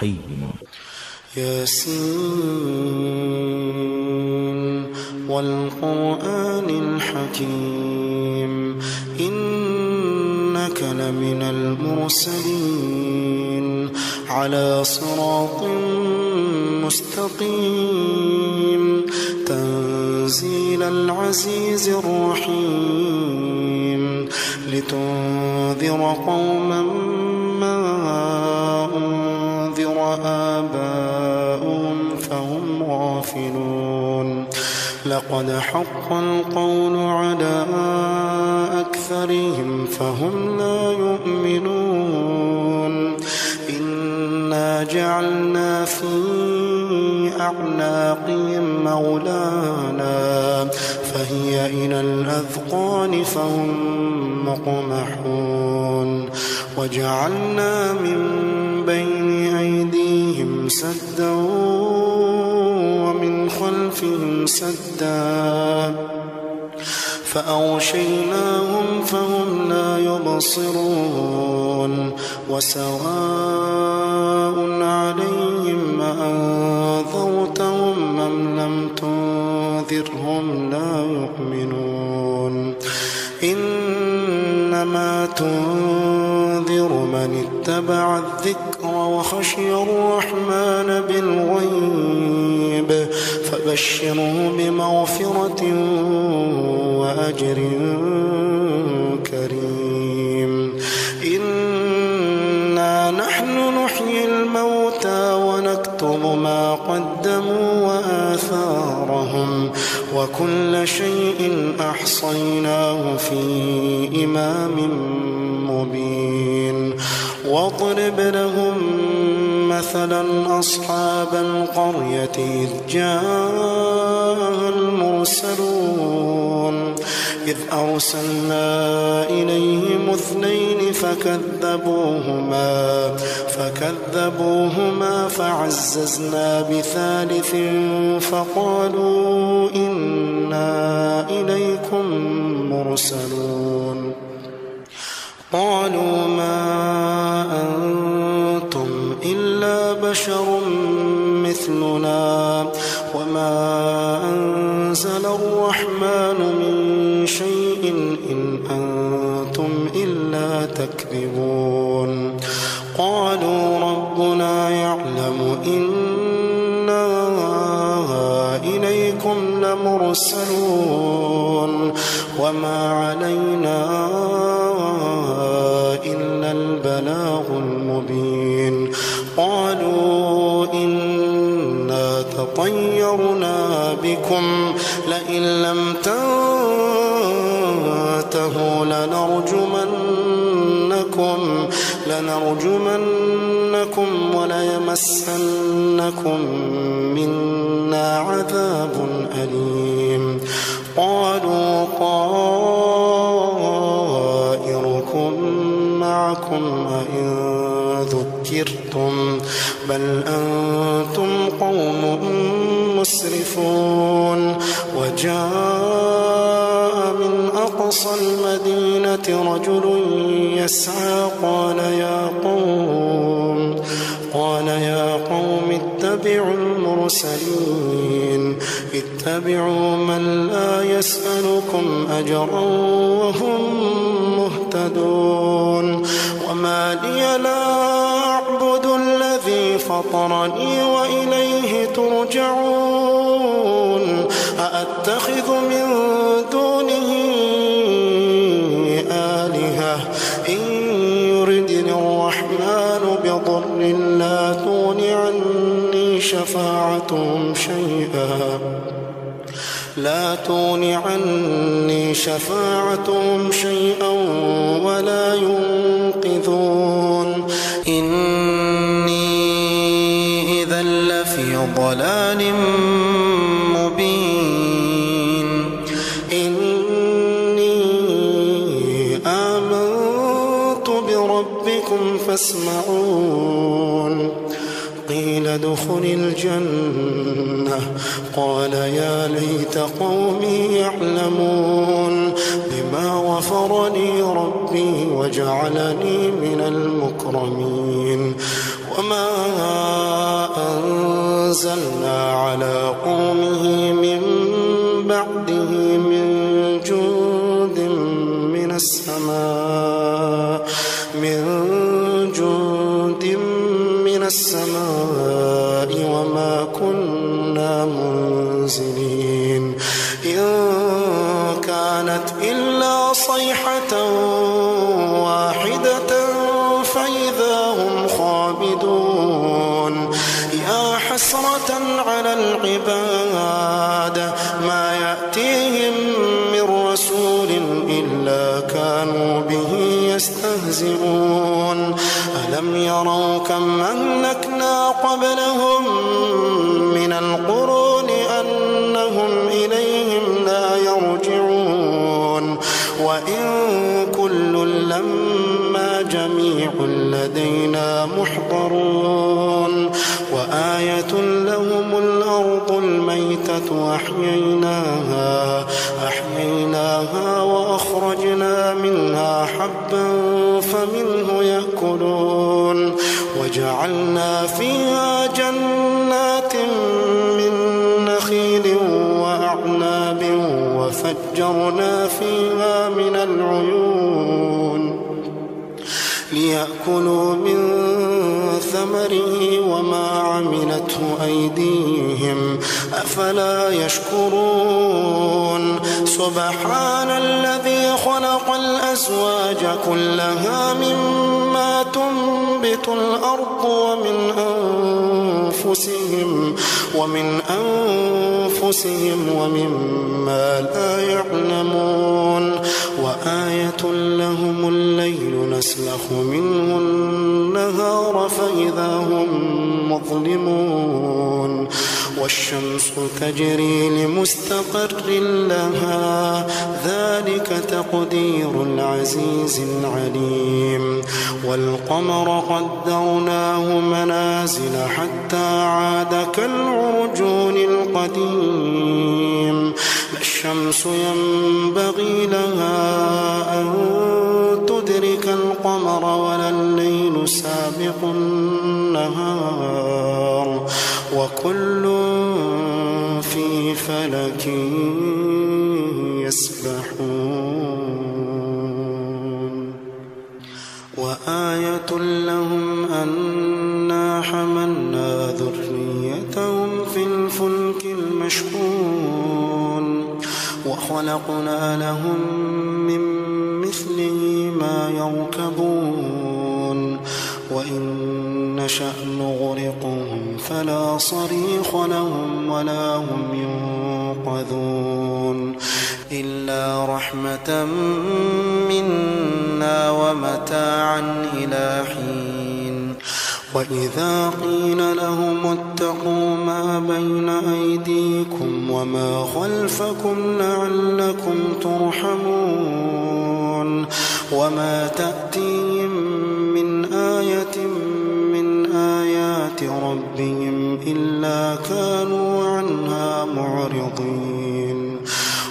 حين ياسين والقرآن الحكيم إنك لمن المرسلين على صراط مستقيم تنزيل العزيز الرحيم لتنذر قوما ما أنذر آباؤهم فهم غافلون لقد حق القول على أكثرهم فهم لا يؤمنون إنا جعلنا في أعناقهم مغلالا فهي إلى الأذقان فهم مقمحون وجعلنا من بين أيديهم سدا ومن خلفهم سدا فأغشيناهم فهم لا يبصرون وسواء عليهم أنذرتهم أم لم تنذرهم لا يؤمنون إنما تنذر من اتبع الذكر وخشي الرحمن بالغيب فبشره بمغفرة وأجر كريم إنا نحن نحيي الموتى ونكتب ما قدموا وآثارهم وكل شيء أحصيناه في إمام مبين واضرب لهم مثلا أصحاب القرية إذ جاء المرسلون إذ أرسلنا إليهم اثنين فكذبوهما فعززنا بثالث فقالوا إنا إليكم مرسلون قالوا ما أنتم إلا بشر مثلنا وما أنزل الرحمن من شيء إن أنتم إلا تكذبون قالوا ربنا يعلم إنا إليكم لمرسلون وما علينا إلا البلاغ المبين قالوا إنا تطيرنا بكم لئن لم تنتهوا لنرجمنكم وليمسنكم منا عذاب أليم قالوا طائركم معكم أئن ذكرتم بل أنتم قوم مسرفون وجاء من أقصى المدينة رجل يسعى قال يا قوم اتبعوا المرسلين اتبعوا من لا يسألكم أجرا وهم مهتدون وما لي لا أعبد الذي فطرني وإليه ترجعون أأتخذ من دونه آلهة إن يردني الرحمن بضر لا تغن عني شفاعتهم شيئا ولا ينقذون إني إذا لفي ضلال مبين إني آمنت بربكم فاسمعون قيل ادخل الجنة قال يا ليت قومي يعلمون بما غفر لي ربي وجعلني من المكرمين ما أنزلنا على قومه من بعده من جند من السماء وما كنا منزلين إن كانت إلا صيحة واحدة فإذا هم خامدون يا حسرة على العباد ما يأتيهم من رسول إلا كانوا به يستهزئون ألم يروا كم أهلكنا قبلهم من القرون أنهم إليهم لا يرجعون وإن كل لما جميع لدينا محضرون وآية لهم الأرض الميتة أحييناها وأخرجنا منها حبا فمنه يأكلون وجعلنا فيها جنات من نخيل وأعناب وفجرنا فيها من العيون ليأكلوا من ثمره وما عملته أيديهم أفلا يشكرون سبحان الذي خلق الأزواج كلها مما تنبت الأرض ومن أنفسهم ومما لا يعلمون وآية لهم الليل نسلخ منه النهار فإذا هم مظلمون والشمس تجري لمستقر لها ذلك تقدير العزيز العليم والقمر قدرناه منازل حتى عاد كالعرجون القديم لا الشمس ينبغي لها أن تدرك القمر ولا الليل سابق النهار وكل في فلك يسبحون وآية لهم أنا حملنا ذريتهم في الفلك المشحون وخلقنا لهم من مثله ما يركبون وإن نشأ نغرقهم فلا صريخ لهم ولا هم ينقذون إلا رحمة منا ومتاعا إلى حين وإذا قيل لهم اتقوا ما بين أيديكم وما خلفكم لعلكم ترحمون وما تأتيهم من آية من آيات ربهم إلا كانوا عنها معرضين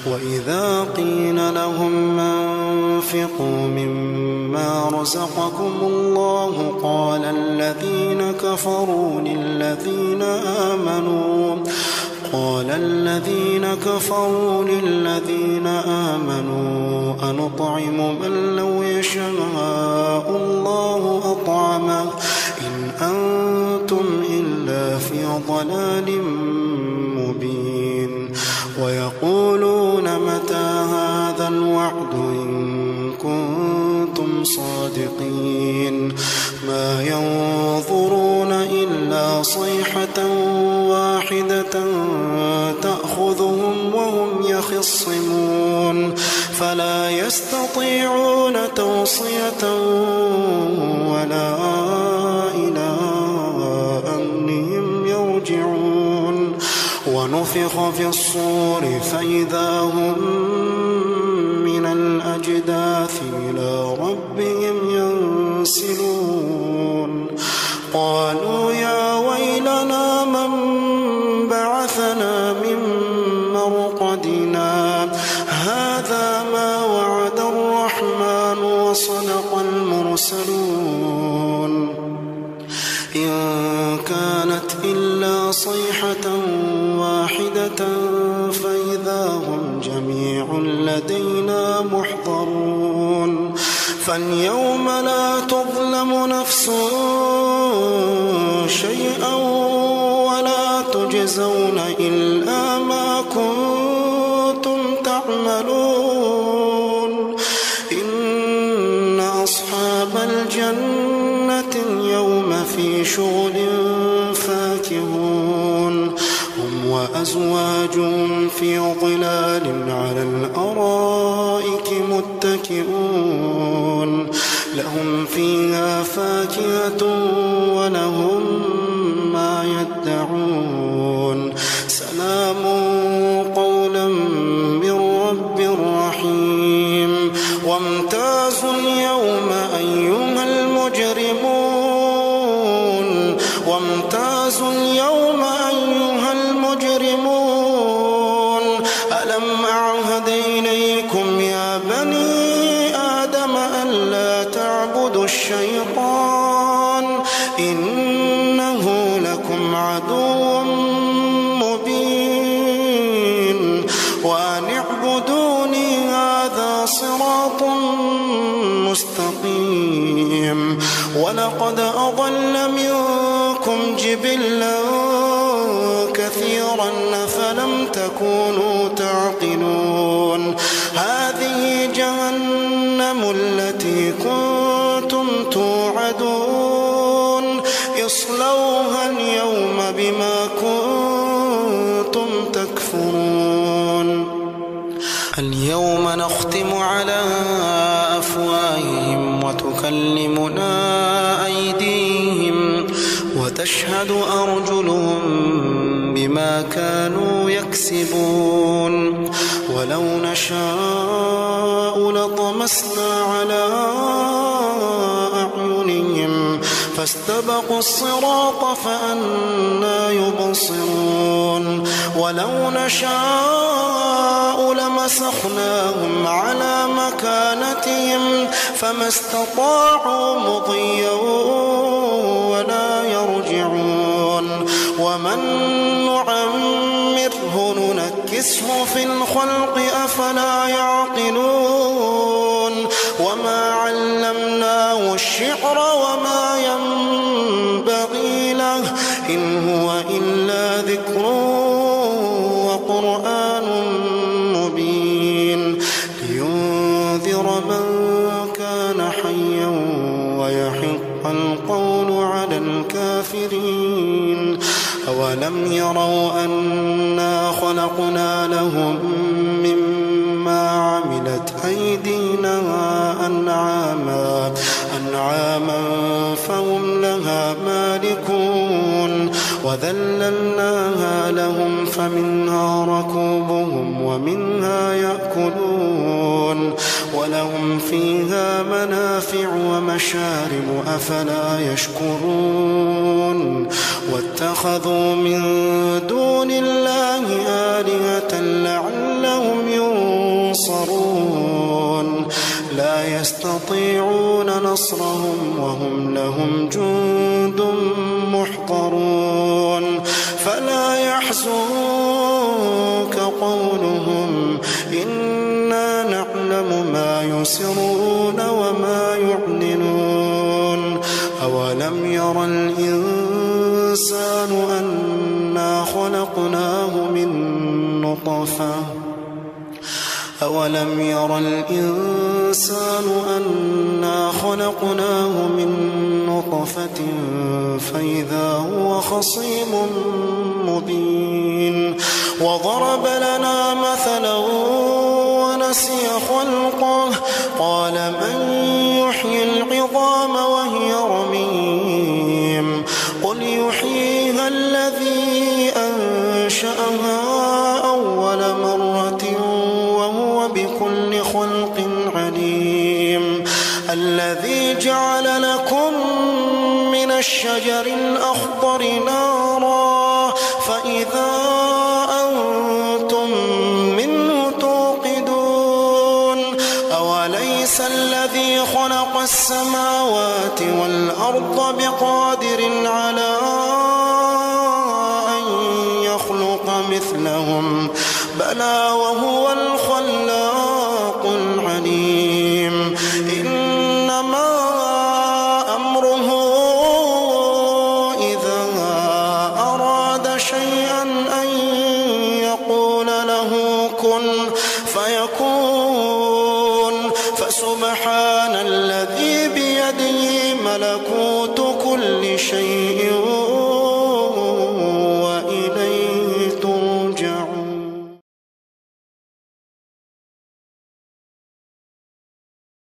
وإذا قيل لهم أنفقوا مما رزقكم الله قال الذين كفروا للذين آمنوا أنطعم من لو يشاء الله أطعمه إن أنتم إلا في ضلال مبين ويقولون متى هذا الوعد إن كنتم صادقين ما ينظرون إلا صيحة واحدة تأخذهم وهم يخصمون فلا يستطيعون توصية ولا إلى أهلهم يرجعون ونفخ في الصور فإذا هم من الأجداث إلى ربهم ينسلون قالوا يا ويلنا من بعثنا من مرقدنا هذا ما وعد الرحمن وصدق المرسلون إن صيحة واحدة فإذا هم جميع لدينا محضرون فاليوم لا تظلم نفس شيئا ولا تجزون إلا ما كنتم تعملون إن أصحاب الجنة اليوم في شغل فاكهون هم وأزواجهم في ظلال على الأرائك متكئون لهم فيها فاكهة ولهم ما يدعون سلام قولا من رب رحيم وامتازوا اليوم أيها المجرمون وامتازوا اليوم أيها المجرمون ألم أعهد إليكم يا بني آدم ألا تعبدوا الشيطان إنه لكم عدو مبين وأن اعبدوني هذا صراط مستقيم ولقد أضل منكم جبلا كثيرا أفلم تكونوا تعقلون هذه جهنم التي كنتم توعدون اصلوها اليوم بما كنتم تكفرون اليوم نختم على أفواههم وتكلمنا أيديهم وتشهد أرجلهم بما كانوا يكسبون ولو نشاء لطمسنا على أعينهم فاستبقوا الصراط فأنى يبصرون ولو نشاء لمسخناهم على مكانتهم فما استطاعوا مضيا ولا يرجعون ومن نعمره ننكسه في الخلق أفلا يعقلون وما علمناه الشعر وما ينبغي له إن هو إلا ذكر وقرآن مبين لينذر من كان حيا ويحق القول على الكافرين أولم يروا أنا خلقنا لهم مما عملت أيدينا أنعاما فهم لها مالكون وذللناها لهم فمنها ركوبهم ومنها يأكلون ولهم فيها منافع ومشارب أفلا يشكرون واتخذوا من دون الله آلهة لعلهم ينصرون لا يستطيعون نصرهم وهم لهم جند محضرون فلا يحزنك قولهم إنا نعلم ما يسرون وما يعلنون أولم ير الإنسان أنا خلقناه من نطفة أولم ير الإنسان أنا خلقناه من نطفة فإذا هو خصيم مبين وضرب لنا مثلا ونسي خلقه قال من يحيي العظام وهي رميم قل يحييها الذي أنشأها أول مرة وهو بكل خلق عليم الذي جعل لكم من الشجر الأخضر نارا فإذا أنتم منه توقدون أوليس الذي خلق السماوات والأرض بقادر على أن مثلهم بلى وهو الخلاق العليم إنما أمره إذا أراد شيئا أن يقول له كن فيكون فسبحان الذي بيده ملكوت كل شيء